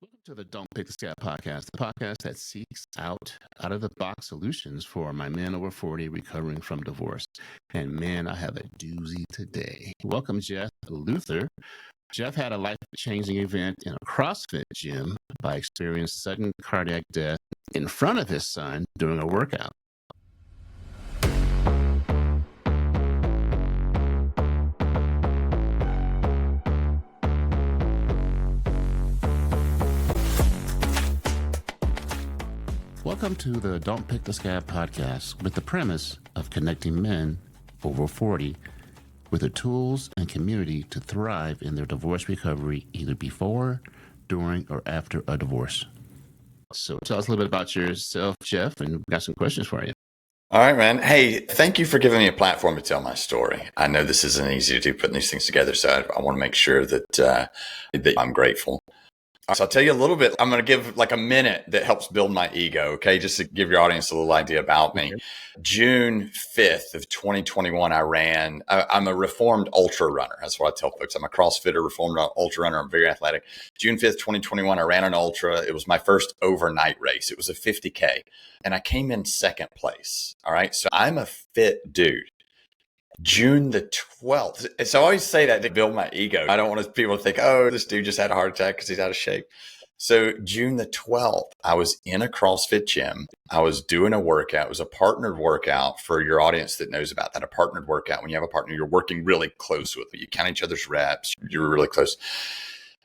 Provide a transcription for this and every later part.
Welcome to the Don't Pick the Scab podcast, the podcast that seeks out of the box solutions for my men over 40 recovering from divorce. And man, I have a doozy today. Welcome, Jeff Luther. Jeff had a life-changing event in a CrossFit gym by experiencing sudden cardiac death in front of his son during a workout. Welcome to the Don't Pick the Scab podcast with the premise of connecting men over 40 with the tools and community to thrive in their divorce recovery either before, during, or after a divorce. So tell us a little bit about yourself, Jeff, and we've got some questions for you. All right, man. Hey, thank you for giving me a platform to tell my story. I know this isn't easy to do, putting these things together, so I want to make sure that I'm grateful. So I'll tell you a little bit. I'm going to give like a minute that helps build my ego, okay? Just to give your audience a little idea about me. Okay. June 5th of 2021, I'm a reformed ultra runner. That's what I tell folks. I'm a CrossFitter, reformed ultra runner. I'm very athletic. June 5th, 2021, I ran an ultra. It was my first overnight race. It was a 50K, and I came in second place, all right? So I'm a fit dude. June the 12th. So I always say that to build my ego. I don't want people to think, oh, this dude just had a heart attack because he's out of shape. So June the 12th, I was in a CrossFit gym. I was doing a workout. It was a partnered workout for your audience that knows about that. A partnered workout. When you have a partner, you're working really close with it. You count each other's reps. You're really close.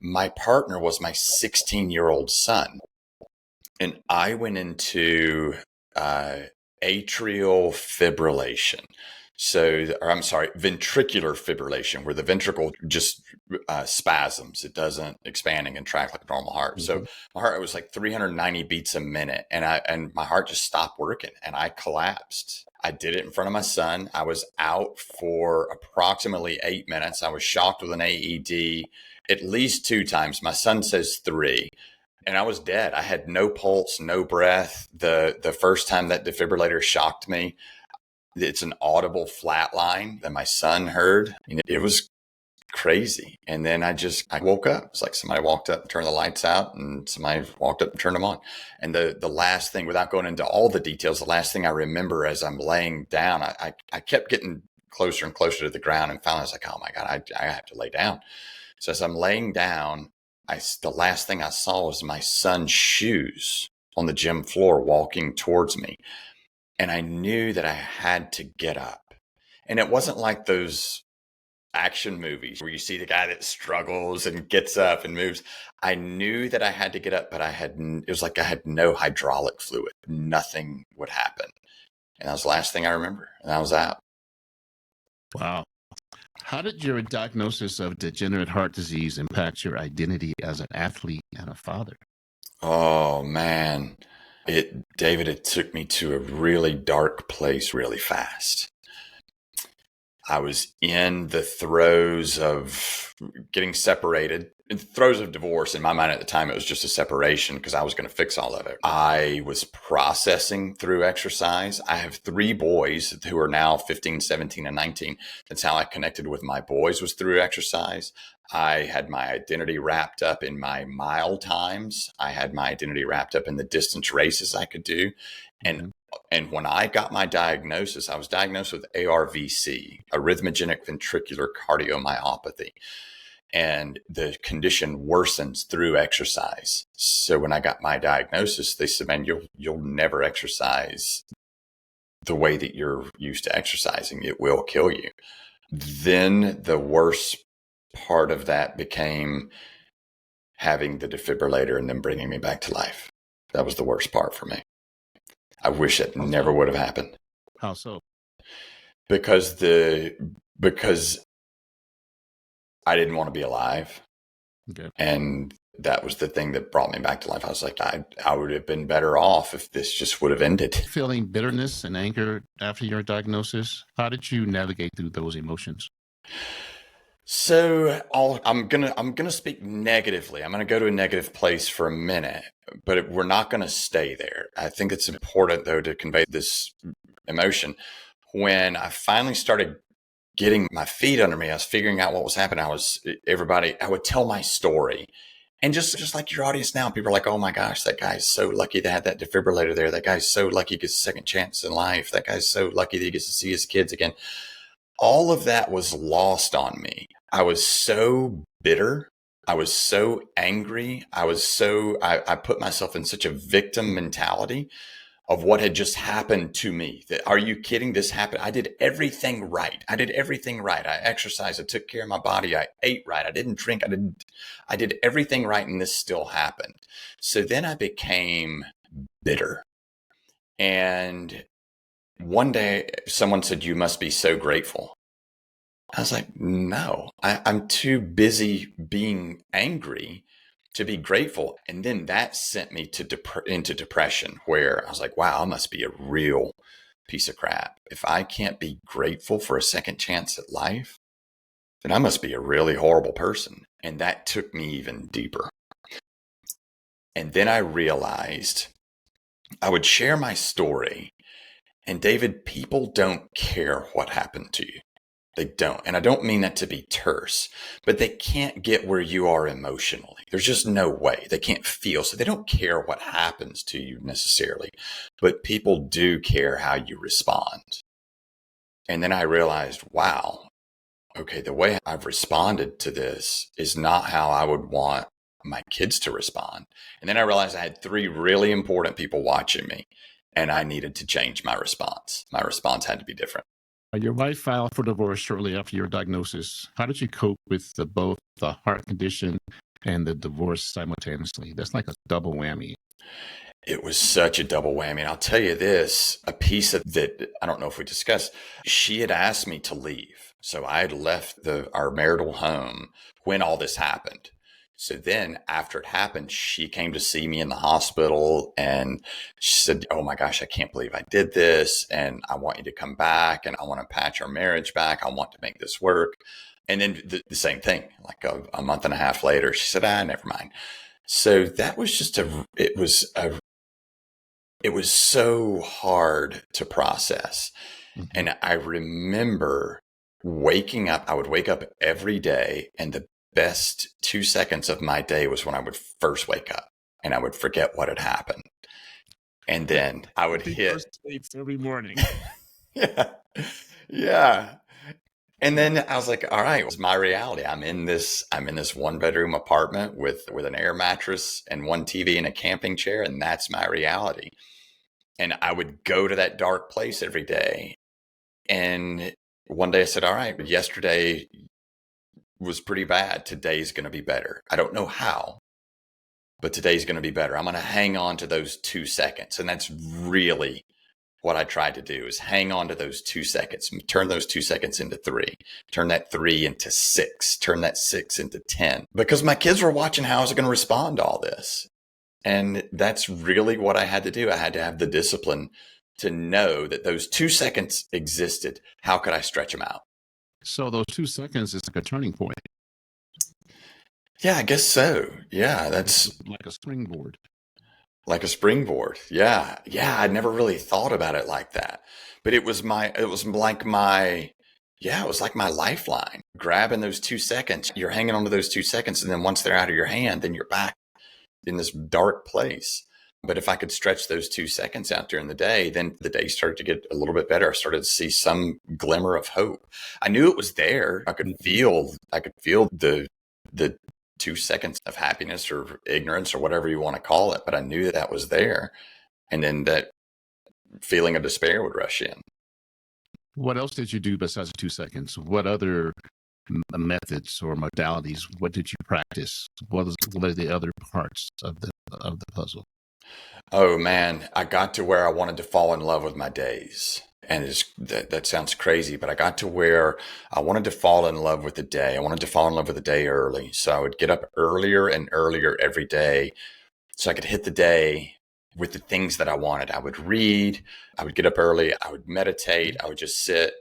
My partner was my 16-year-old son. And I went into atrial fibrillation. Ventricular fibrillation, where the ventricle just spasms. It doesn't expand and contract like a normal heart. Mm-hmm. So my heart was like 390 beats a minute, and my heart just stopped working, and I collapsed. I did it in front of my son. I was out for approximately 8 minutes. I was shocked with an AED at least 2 times. My son says 3. And I was dead. I had no pulse, no breath. The first time that defibrillator shocked me, it's an audible flat line that my son heard. It was crazy. And then I woke up. It's like somebody walked up and turned the lights out, and somebody walked up and turned them on. And the last thing, without going into all the details, the last thing I remember as I'm laying down, I kept getting closer and closer to the ground, and finally I was like, oh my God, I have to lay down. So as I'm laying down, the last thing I saw was my son's shoes on the gym floor walking towards me. And I knew that I had to get up. And it wasn't like those action movies where you see the guy that struggles and gets up and moves. I knew that I had to get up, but it was like I had no hydraulic fluid. Nothing would happen. And that was the last thing I remember. And I was out. Wow. How did your diagnosis of degenerate heart disease impact your identity as an athlete and a father? Oh, man. David, it took me to a really dark place really fast. I was in the throes of getting separated, in the throes of divorce. In my mind at the time, it was just a separation because I was going to fix all of it. I was processing through exercise. I have 3 boys who are now 15, 17, and 19. That's how I connected with my boys, was through exercise. I had my identity wrapped up in my mile times. I had my identity wrapped up in the distance races I could do. And when I got my diagnosis, I was diagnosed with ARVC, arrhythmogenic ventricular cardiomyopathy. And the condition worsens through exercise. So when I got my diagnosis, they said, man, you'll never exercise the way that you're used to exercising. It will kill you. Then the worst part of that became having the defibrillator and then bringing me back to life. That was the worst part for me. I wish it never would have happened. How so? Because I didn't want to be alive. Okay. And that was the thing that brought me back to life. I was like, I would have been better off if this just would have ended. Feeling bitterness and anger after your diagnosis, how did you navigate through those emotions? So I'm gonna speak negatively. I'm gonna go to a negative place for a minute, but we're not gonna stay there. I think it's important though to convey this emotion. When I finally started getting my feet under me, I was figuring out what was happening. I would tell my story, And just like your audience now, people are like, oh my gosh, that guy's so lucky to have that defibrillator there. That guy's so lucky he gets a second chance in life. That guy's so lucky that he gets to see his kids again. All of that was lost on me. I was so bitter. I was so angry. I put myself in such a victim mentality of what had just happened to me. That, are you kidding? This happened. I did everything right. I exercised. I took care of my body. I ate right. I didn't drink. I did everything right. And this still happened. So then I became bitter. And one day someone said, you must be so grateful. I was like, no, I'm too busy being angry to be grateful. And then that sent me into depression, where I was like, wow, I must be a real piece of crap. If I can't be grateful for a second chance at life, then I must be a really horrible person. And that took me even deeper. And then I realized I would share my story. And David, people don't care what happened to you. They don't. And I don't mean that to be terse, but they can't get where you are emotionally. There's just no way. They can't feel. So they don't care what happens to you necessarily, but people do care how you respond. And then I realized, wow, okay, the way I've responded to this is not how I would want my kids to respond. And then I realized I had 3 really important people watching me, and I needed to change my response. My response had to be different. Your wife filed for divorce shortly after your diagnosis. How did you cope with both the heart condition and the divorce simultaneously? That's like a double whammy. It was such a double whammy. And I'll tell you this, a piece of that, I don't know if we discussed, she had asked me to leave. So I had left our marital home when all this happened. So then after it happened, she came to see me in the hospital and she said, oh my gosh, I can't believe I did this. And I want you to come back and I want to patch our marriage back. I want to make this work. And then the same thing, like a month and a half later, she said, never mind. So that was just it was so hard to process. Mm-hmm. And I remember waking up, I would wake up every day, and the best 2 seconds of my day was when I would first wake up and I would forget what had happened. And then I would hit first dates every morning. Yeah. Yeah. And then I was like, all right, it's my reality. I'm in this 1-bedroom apartment with an air mattress and 1 TV and a camping chair. And that's my reality. And I would go to that dark place every day. And one day I said, all right, yesterday was pretty bad. Today's going to be better. I don't know how, but today's going to be better. I'm going to hang on to those 2 seconds. And that's really what I tried to do, is hang on to those 2 seconds, turn those 2 seconds into 3, turn that 3 into 6, turn that 6 into 10, because my kids were watching how I was going to respond to all this. And that's really what I had to do. I had to have the discipline to know that those 2 seconds existed. How could I stretch them out? So those 2 seconds is like a turning point. Yeah, I guess so. Yeah, that's like a springboard. Like a springboard. Yeah. Yeah. I never really thought about it like that, but it was like my lifeline. Grabbing those 2 seconds, you're hanging on to those 2 seconds. And then once they're out of your hand, then you're back in this dark place. But if I could stretch those 2 seconds out during the day, then the day started to get a little bit better. I started to see some glimmer of hope. I knew it was there. I could feel the 2 seconds of happiness or ignorance or whatever you want to call it. But I knew that was there. And then that feeling of despair would rush in. What else did you do besides the 2 seconds? What other methods or modalities? What did you practice? What are the other parts of the puzzle? Oh man, I got to where I wanted to fall in love with my days. And that sounds crazy, but I got to where I wanted to fall in love with the day. I wanted to fall in love with the day early. So I would get up earlier and earlier every day so I could hit the day with the things that I wanted. I would read, I would get up early, I would meditate, I would just sit.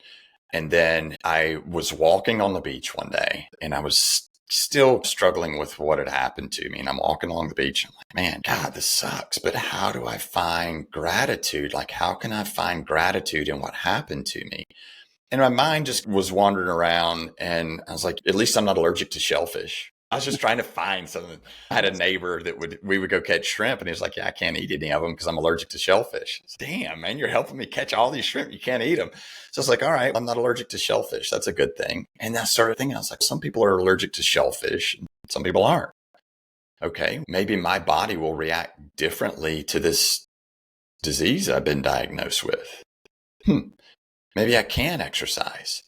And then I was walking on the beach one day and I was still struggling with what had happened to me. And I'm walking along the beach. I'm like, man, God, this sucks. But how do I find gratitude? Like, how can I find gratitude in what happened to me? And my mind just was wandering around and I was like, at least I'm not allergic to shellfish. I was just trying to find something. I had a neighbor that we would go catch shrimp, and he was like, "Yeah, I can't eat any of them because I'm allergic to shellfish." Damn, man, you're helping me catch all these shrimp. You can't eat them. So I was like, "All right, I'm not allergic to shellfish. That's a good thing." And then I started thinking, I was like, some people are allergic to shellfish, and some people aren't. Okay, maybe my body will react differently to this disease I've been diagnosed with. Maybe I can exercise.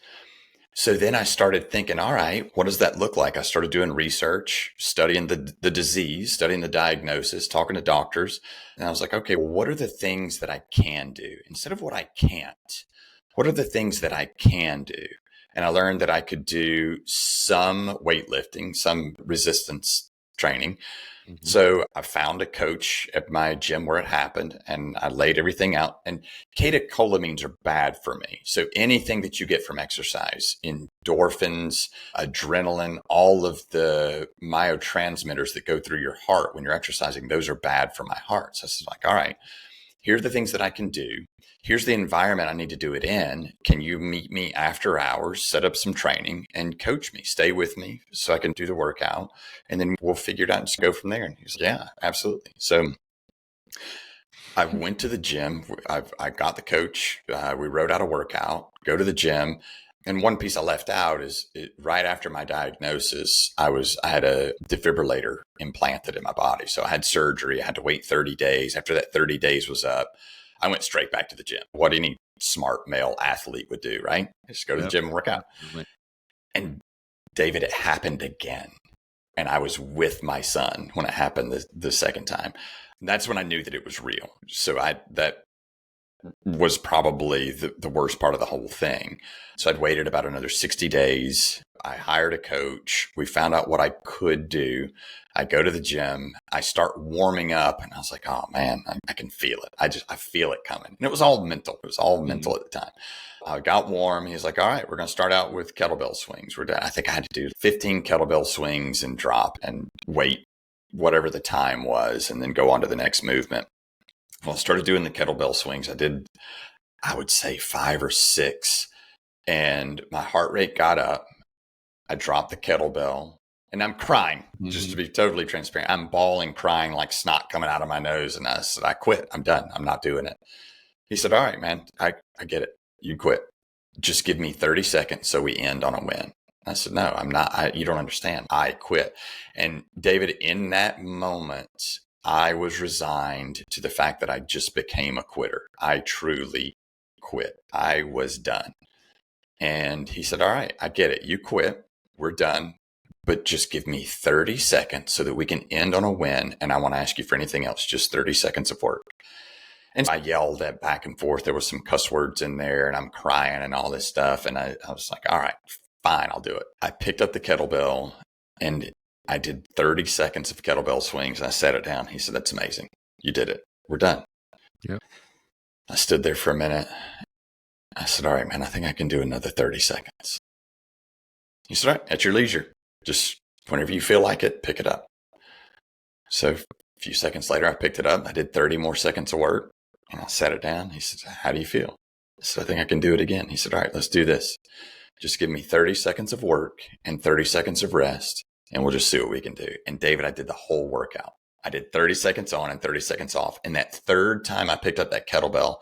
So then I started thinking, all right, what does that look like? I started doing research, studying the disease, studying the diagnosis, talking to doctors. And I was like, okay, well, what are the things that I can do? Instead of what I can't, what are the things that I can do? And I learned that I could do some weightlifting, some resistance training. So I found a coach at my gym where it happened, and I laid everything out. And catecholamines are bad for me. So anything that you get from exercise, endorphins, adrenaline, all of the myotransmitters that go through your heart when you're exercising, those are bad for my heart. So I was like, all right, here are the things that I can do. Here's the environment I need to do it in. Can you meet me after hours, set up some training, and coach me, stay with me so I can do the workout, and then we'll figure it out and just go from there. And he's like, yeah, absolutely. So I went to the gym. I got the coach. We wrote out a workout, go to the gym. And one piece I left out is right after my diagnosis, I had a defibrillator implanted in my body. So I had surgery. I had to wait 30 days. After that 30 days was up, I went straight back to the gym. What any smart male athlete would do, right? Just go to the gym and work out. And David, it happened again. And I was with my son when it happened the second time. And that's when I knew that it was real. So that was probably the worst part of the whole thing. So I'd waited about another 60 days. I hired a coach. We found out what I could do. I go to the gym. I start warming up, and I was like, oh man, I can feel it. I feel it coming. And it was all mental. It was all mental at the time. I got warm. He's like, all right, we're going to start out with kettlebell swings. I think I had to do 15 kettlebell swings and drop and wait whatever the time was, and then go on to the next movement. Well, I started doing the kettlebell swings. I did, I would say 5 or 6, and my heart rate got up. I dropped the kettlebell, and I'm crying, just to be totally transparent. I'm bawling, crying, like snot coming out of my nose. And I said, I quit. I'm done. I'm not doing it. He said, all right, man, I get it. You quit. Just give me 30 seconds so we end on a win. I said, no, I'm not. You don't understand. I quit. And David, in that moment, I was resigned to the fact that I just became a quitter. I truly quit. I was done. And he said, all right, I get it. You quit. We're done. But just give me 30 seconds so that we can end on a win. And I want to ask you for anything else, just 30 seconds of work. And I yelled at back and forth. There was some cuss words in there, and I'm crying and all this stuff. And I was like, all right, fine, I'll do it. I picked up the kettlebell, and I did 30 seconds of kettlebell swings, and I set it down. He said, that's amazing. You did it. We're done. Yep. I stood there for a minute. I said, all right, man, I think I can do another 30 seconds. He said, all right, at your leisure. Just whenever you feel like it, pick it up. So a few seconds later, I picked it up. I did 30 more seconds of work, and I set it down. He said, how do you feel? I said, I think I can do it again. He said, all right, let's do this. Just give me 30 seconds of work and 30 seconds of rest, and we'll just see what we can do. And David, I did the whole workout. I did 30 seconds on and 30 seconds off. And that third time I picked up that kettlebell,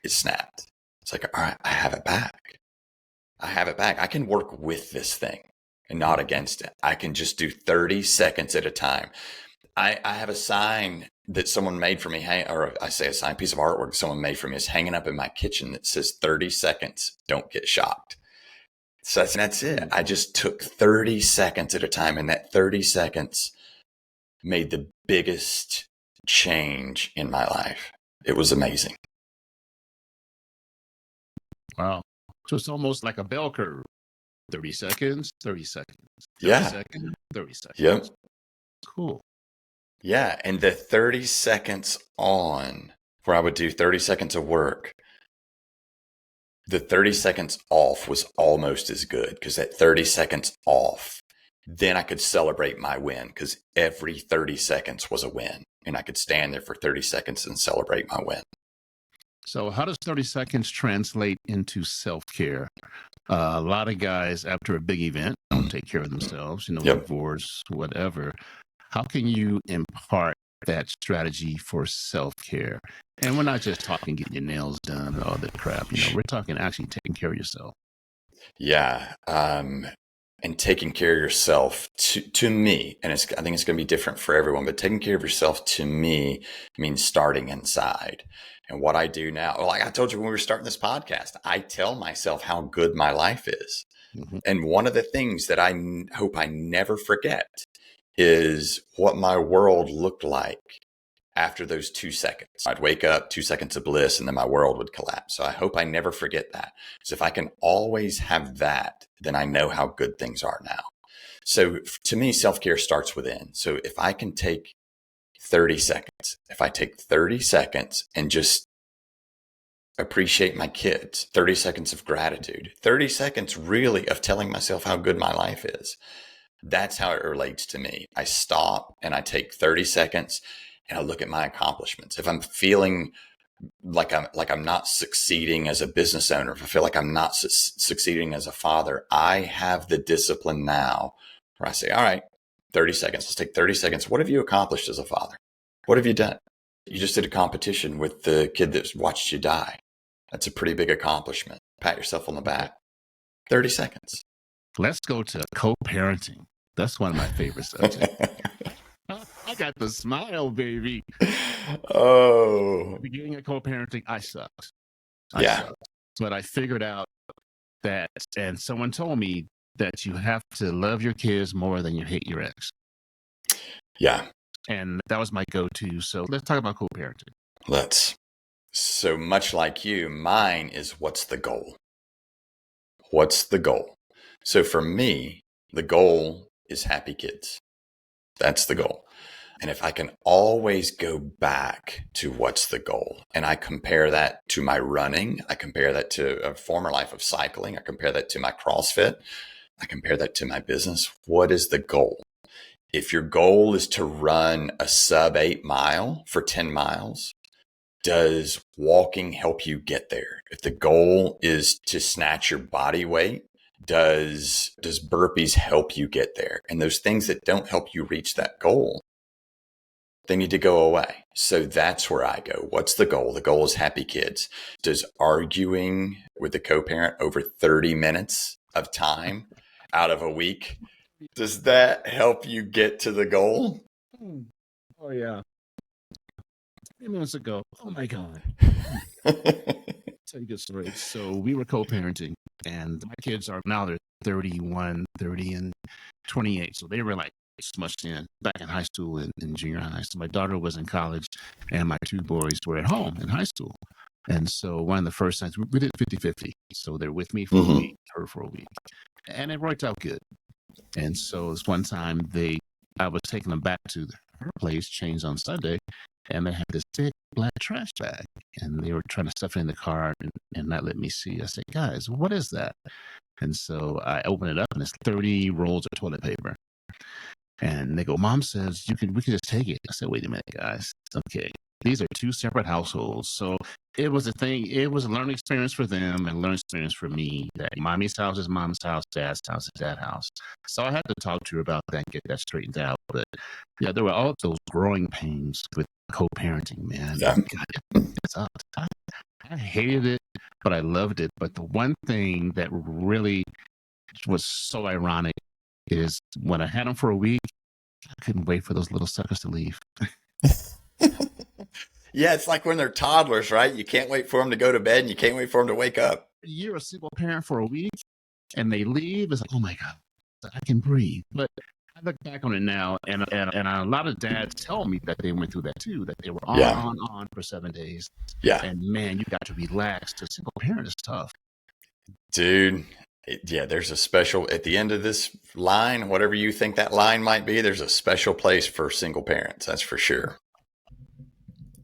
it snapped. It's like, all right, I have it back. I have it back. I can work with this thing and not against it. I can just do 30 seconds at a time. I have a sign that someone made for me, or I say a sign, piece of artwork someone made for me is hanging up in my kitchen that says 30 seconds, don't get shocked. So that's it. I just took 30 seconds at a time, and that 30 seconds made the biggest change in my life. It was amazing. Wow. So it's almost like a bell curve. 30 seconds, 30 seconds. 30 Yeah. seconds, 30 seconds. Yep. Cool. Yeah. And the 30 seconds on, where I would do 30 seconds of work, the 30 seconds off was almost as good, because that 30 seconds off, then I could celebrate my win, because every 30 seconds was a win, and I could stand there for 30 seconds and celebrate my win. So how does 30 seconds translate into self-care? A lot of guys after a big event, don't take care of themselves, Yep. divorce, whatever. How can you impart that strategy for self-care? And we're not just talking getting your nails done and all that crap. We're talking actually taking care of yourself. Yeah. And taking care of yourself to me, and I think it's going to be different for everyone, but taking care of yourself to me means starting inside. And what I do now, like I told you when we were starting this podcast, I tell myself how good my life is. Mm-hmm. And one of the things that I hope I never forget is what my world looked like after those 2 seconds. I'd wake up, 2 seconds of bliss, and then my world would collapse. So I hope I never forget that. So if I can always have that, then I know how good things are now. So to me, self-care starts within. So if I can take 30 seconds, if I take 30 seconds and just appreciate my kids, 30 seconds of gratitude, 30 seconds really of telling myself how good my life is, that's how it relates to me. I stop and I take 30 seconds and I look at my accomplishments. If I'm feeling like I'm not succeeding as a business owner, if I feel like I'm not succeeding as a father, I have the discipline now where I say, all right, 30 seconds. Let's take 30 seconds. What have you accomplished as a father? What have you done? You just did a competition with the kid that watched you die. That's a pretty big accomplishment. Pat yourself on the back. 30 seconds. Let's go to co-parenting. That's one of my favorite subjects. I got the smile, baby. Oh. At the beginning of co-parenting, I sucked. But I figured out that, and someone told me that you have to love your kids more than you hate your ex. Yeah. And that was my go-to. So let's talk about co-parenting. Let's. So much like you, mine is what's the goal? What's the goal? So for me, the goal is happy kids. That's the goal. And if I can always go back to what's the goal, and I compare that to my running, I compare that to a former life of cycling, I compare that to my CrossFit, I compare that to my business. What is the goal? If your goal is to run a sub 8 mile for 10 miles, does walking help you get there? If the goal is to snatch your body weight, does burpees help you get there? And those things that don't help you reach that goal, they need to go away. So that's where I go. What's the goal? The goal is happy kids. Does arguing with the co-parent over 30 minutes of time out of a week, does that help you get to the goal? Oh, yeah. 3 minutes ago. Oh, my God. Tell you a good story. So we were co-parenting, and my kids are now they're 31, 30, and 28. So they were like smushed in back in high school and junior high. So my daughter was in college, and my two boys were at home in high school. And so one of the first times we did 50-50. So they're with me for a week, her for a week. And it worked out good. And so this one time I was taking them back to her place, changed on Sunday, and they had this big black trash bag, and they were trying to stuff it in the car and not let me see. I said, guys, what is that? And so I open it up, and it's 30 rolls of toilet paper. And they go, Mom says we can just take it. I said, wait a minute, guys. Okay. These are two separate households. So it was a thing. It was a learning experience for them and a learning experience for me that mommy's house is mom's house, dad's house is dad's house. So I had to talk to her about that and get that straightened out. But yeah, there were all those growing pains with co-parenting, man. Yeah. God, it sucked. I hated it, but I loved it. But the one thing that really was so ironic is when I had them for a week, I couldn't wait for those little suckers to leave. Yeah, it's like when they're toddlers, right? You can't wait for them to go to bed and you can't wait for them to wake up. You're a single parent for a week and they leave. It's like, oh my God, I can breathe. But I look back on it now, and a lot of dads tell me that they went through that too, that they were on for 7 days. Yeah. And man, you got to relax. A single parent is tough. Dude, there's a special, at the end of this line, whatever you think that line might be, there's a special place for single parents. That's for sure.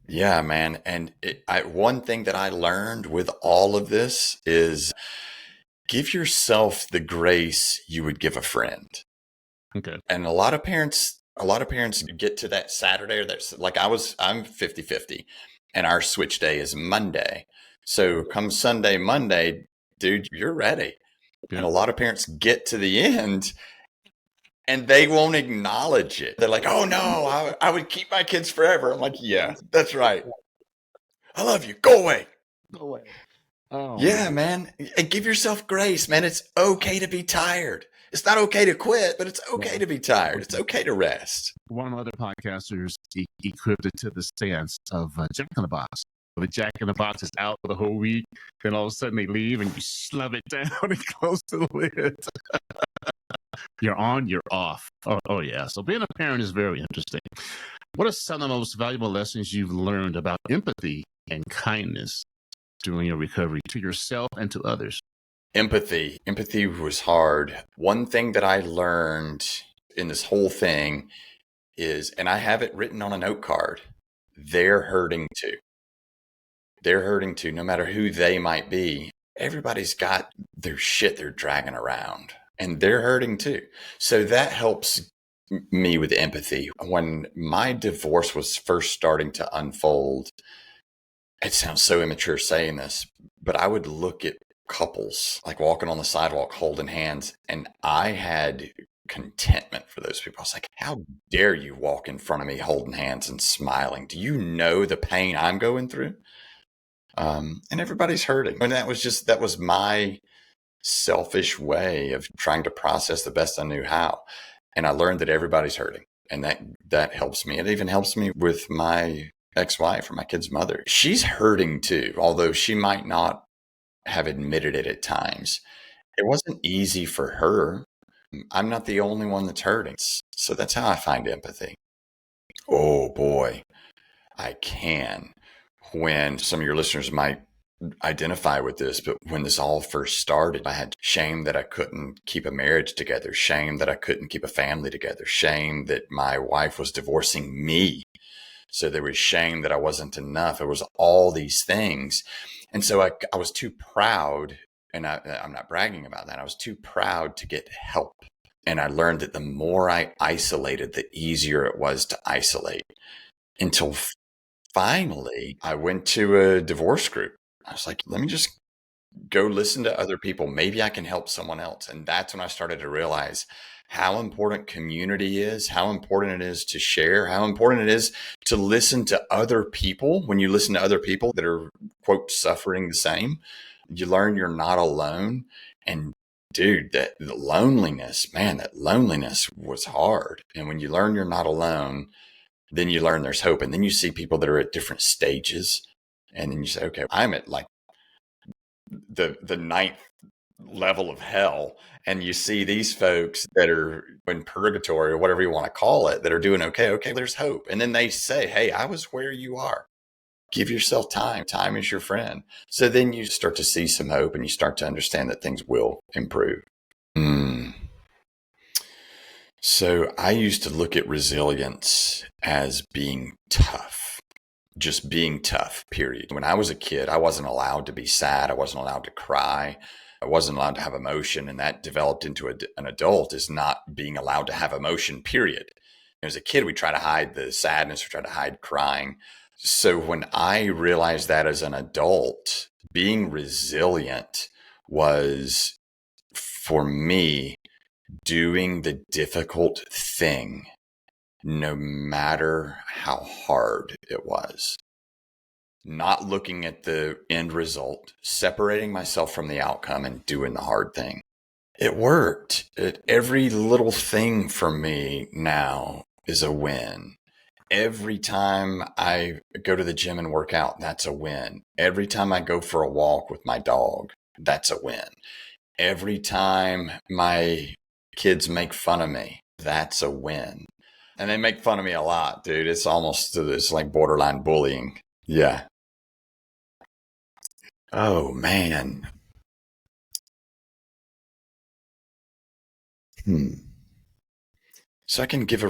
Yeah, man. And one thing that I learned with all of this is give yourself the grace you would give a friend. Okay. And a lot of parents get to that Saturday, or that's like I'm 50-50 and our switch day is Monday. So come Sunday, Monday, dude, you're ready. Yeah. And a lot of parents get to the end and they won't acknowledge it. They're like, oh no, I would keep my kids forever. I'm like, yeah, that's right. I love you. Go away. Go away. Oh, Yeah, man. And give yourself grace, man. It's okay to be tired. It's not okay to quit, but it's okay to be tired. It's okay to rest. One of my other podcasters equipped it to the stance of Jack in the Box. The Jack in the Box is out for the whole week, then all of a sudden they leave and you slum it down and close the lid. You're on, you're off. Oh, yeah. So being a parent is very interesting. What are some of the most valuable lessons you've learned about empathy and kindness during your recovery to yourself and to others? Empathy was hard. One thing that I learned in this whole thing is, and I have it written on a note card, they're hurting too. They're hurting too, no matter who they might be. Everybody's got their shit they're dragging around, and they're hurting too. So that helps me with empathy. When my divorce was first starting to unfold, it sounds so immature saying this, but I would look at couples like walking on the sidewalk holding hands, and I had contentment for those people. I was like, how dare you walk in front of me holding hands and smiling? Do you know the pain I'm going through? And everybody's hurting. And that was my selfish way of trying to process the best I knew how. And I learned that everybody's hurting, and that helps me. It even helps me with my ex-wife or my kid's mother. She's hurting too, although she might not have admitted it at times. It wasn't easy for her. I'm not the only one that's hurting. So that's how I find empathy. Oh boy, I can. When some of your listeners might identify with this, but when this all first started, I had shame that I couldn't keep a marriage together, shame that I couldn't keep a family together, shame that my wife was divorcing me. So there was shame that I wasn't enough. It was all these things. And so I was too proud, and I'm not bragging about that. I was too proud to get help. And I learned that the more I isolated, the easier it was to isolate, until finally I went to a divorce group. I was like, let me just go listen to other people. Maybe I can help someone else. And that's when I started to realize how important community is, how important it is to share, how important it is to listen to other people. When you listen to other people that are, quote, suffering the same, you learn you're not alone. And dude, that loneliness was hard. And when you learn you're not alone, then you learn there's hope. And then you see people that are at different stages. And then you say, okay, I'm at like the ninth level of hell, and you see these folks that are in purgatory or whatever you want to call it, that are doing okay, there's hope. And then they say, hey, I was where you are. Give yourself time is your friend. So then you start to see some hope, and you start to understand that things will improve. So I used to look at resilience as being tough, just being tough, period. When I was a kid, I wasn't allowed to be sad. I wasn't allowed to cry. I wasn't allowed to have emotion. And that developed into an adult is not being allowed to have emotion, period. As a kid, we try to hide the sadness, we try to hide crying. So when I realized that as an adult, being resilient was, for me, doing the difficult thing, no matter how hard it was. Not looking at the end result, separating myself from the outcome and doing the hard thing. It worked. Every little thing for me now is a win. Every time I go to the gym and work out, that's a win. Every time I go for a walk with my dog, that's a win. Every time my kids make fun of me, that's a win. And they make fun of me a lot, dude. It's like borderline bullying. Yeah. Oh, man. So I can give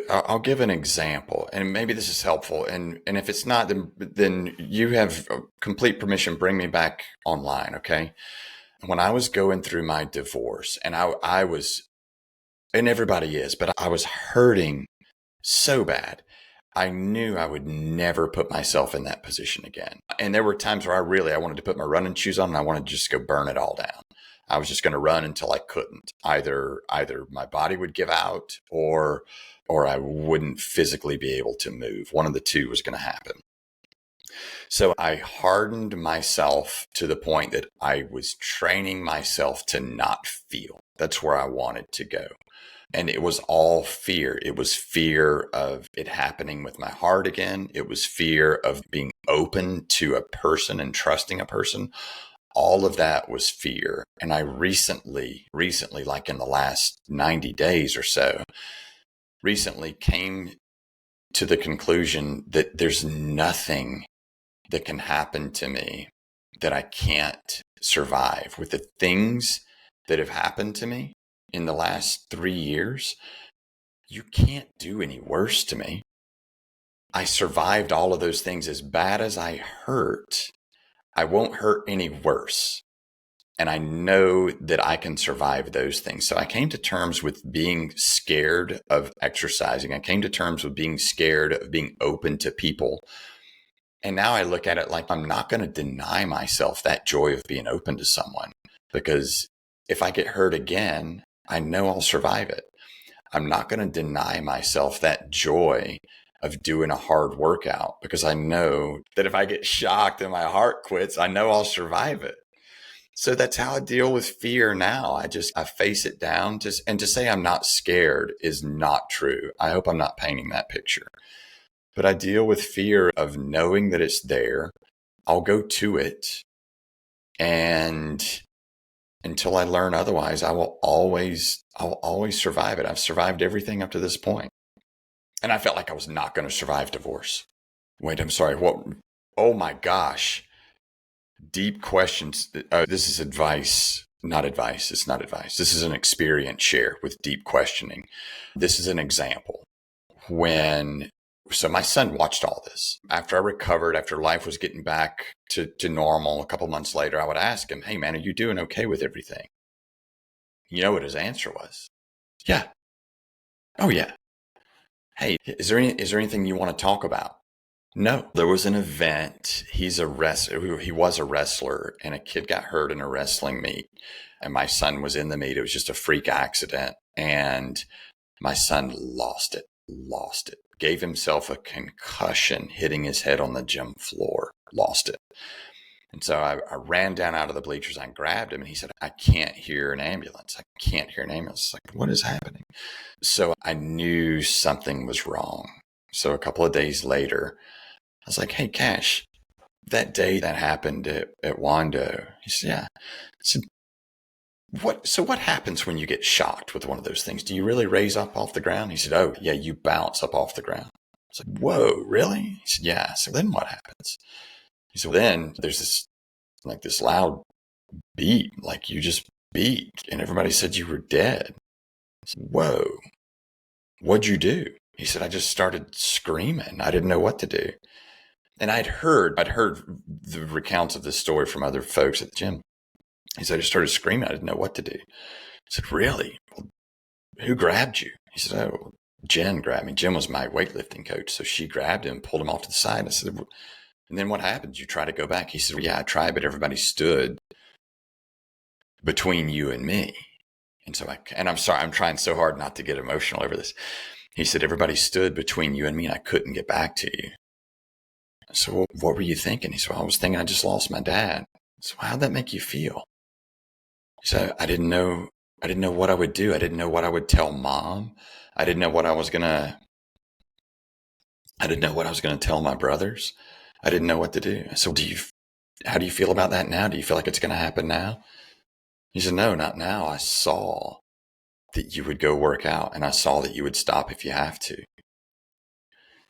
I'll give an example, and maybe this is helpful. And if it's not, then you have complete permission. Bring me back online. Okay. When I was going through my divorce, and I was, and everybody is, but I was hurting so bad. I knew I would never put myself in that position again. And there were times where I wanted to put my running shoes on and I wanted to just go burn it all down. I was just going to run until I couldn't. Either my body would give out or I wouldn't physically be able to move. One of the two was going to happen. So I hardened myself to the point that I was training myself to not feel. That's where I wanted to go. And it was all fear. It was fear of it happening with my heart again. It was fear of being open to a person and trusting a person. All of that was fear. And I recently, like in the last 90 days or so, recently came to the conclusion that there's nothing that can happen to me that I can't survive. With the things that have happened to me in the last 3 years, you can't do any worse to me. I survived all of those things. As bad as I hurt, I won't hurt any worse. And I know that I can survive those things. So I came to terms with being scared of exercising. I came to terms with being scared of being open to people. And now I look at it like I'm not going to deny myself that joy of being open to someone, because if I get hurt again, I know I'll survive it. I'm not going to deny myself that joy of doing a hard workout, because I know that if I get shocked and my heart quits, I know I'll survive it. So that's how I deal with fear now. I face it down, and to say I'm not scared is not true. I hope I'm not painting that picture. But I deal with fear of knowing that it's there. I'll go to it. And until I learn otherwise, I'll always survive it. I've survived everything up to this point. And I felt like I was not going to survive divorce. Wait, I'm sorry. What? Oh my gosh. Deep questions. This is advice, not advice. It's not advice. This is an experience share with deep questioning. This is an example. So my son watched all this. After I recovered, after life was getting back to normal, a couple months later, I would ask him, "Hey man, are you doing okay with everything?" You know what his answer was? "Yeah. Oh yeah. Hey, is there anything you want to talk about?" No. There was an event. He was a wrestler, and a kid got hurt in a wrestling meet, and my son was in the meet. It was just a freak accident, and my son lost it. Gave himself a concussion hitting his head on the gym floor. Lost it. And so I ran down out of the bleachers. I grabbed him, and he said, "I can't hear an ambulance. I can't hear an ambulance." It's like, what is happening? So I knew something was wrong. So a couple of days later, I was like, "Hey, Cash, that day that happened at Wando." He said, "Yeah." I said, what happens when you get shocked with one of those things? Do you really raise up off the ground? He said, "Oh yeah, you bounce up off the ground." I was like, "Whoa, really?" He said, "Yeah." So then what happens? He said, "Well, then there's this loud beat, like you just beat, and everybody said you were dead." I said, "Whoa, what'd you do?" He said, "I just started screaming. I didn't know what to do." And I'd heard the recounts of this story from other folks at the gym. He said, "I just started screaming. I didn't know what to do." I said, "Really? Well, who grabbed you?" He said, "Oh, Jen grabbed me." Jen was my weightlifting coach. So she grabbed him, pulled him off to the side. I said, "And then what happened? You try to go back?" He said, "Well, yeah, I tried, but everybody stood between you and me." And so I'm sorry, I'm trying so hard not to get emotional over this. He said, "Everybody stood between you and me, and I couldn't get back to you." I said, "Well, what were you thinking?" He said, "Well, I was thinking I just lost my dad." So how'd that make you feel? He said, I didn't know what I would do. I didn't know what I would tell mom. I didn't know what I was going to tell my brothers. I didn't know what to do. So how do you feel about that now? Do you feel like it's going to happen now? He said, "No, not now. I saw that you would go work out, and I saw that you would stop if you have to."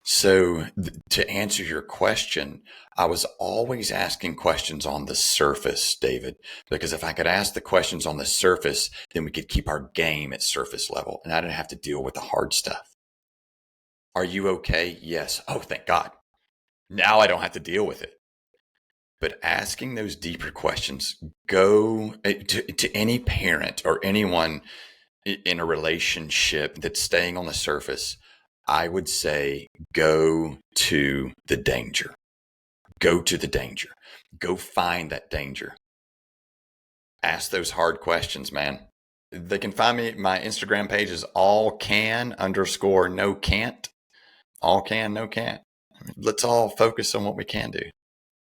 So to answer your question, I was always asking questions on the surface, David, because if I could ask the questions on the surface, then we could keep our game at surface level, and I didn't have to deal with the hard stuff. Are you okay? Yes. Oh, thank God. Now I don't have to deal with it. But asking those deeper questions, go to any parent or anyone in a relationship that's staying on the surface. I would say go to the danger. Go to the danger. Go find that danger. ask those hard questions, man. They can find me. My Instagram page is allcan_no can't. All can, no can't. Let's all focus on what we can do.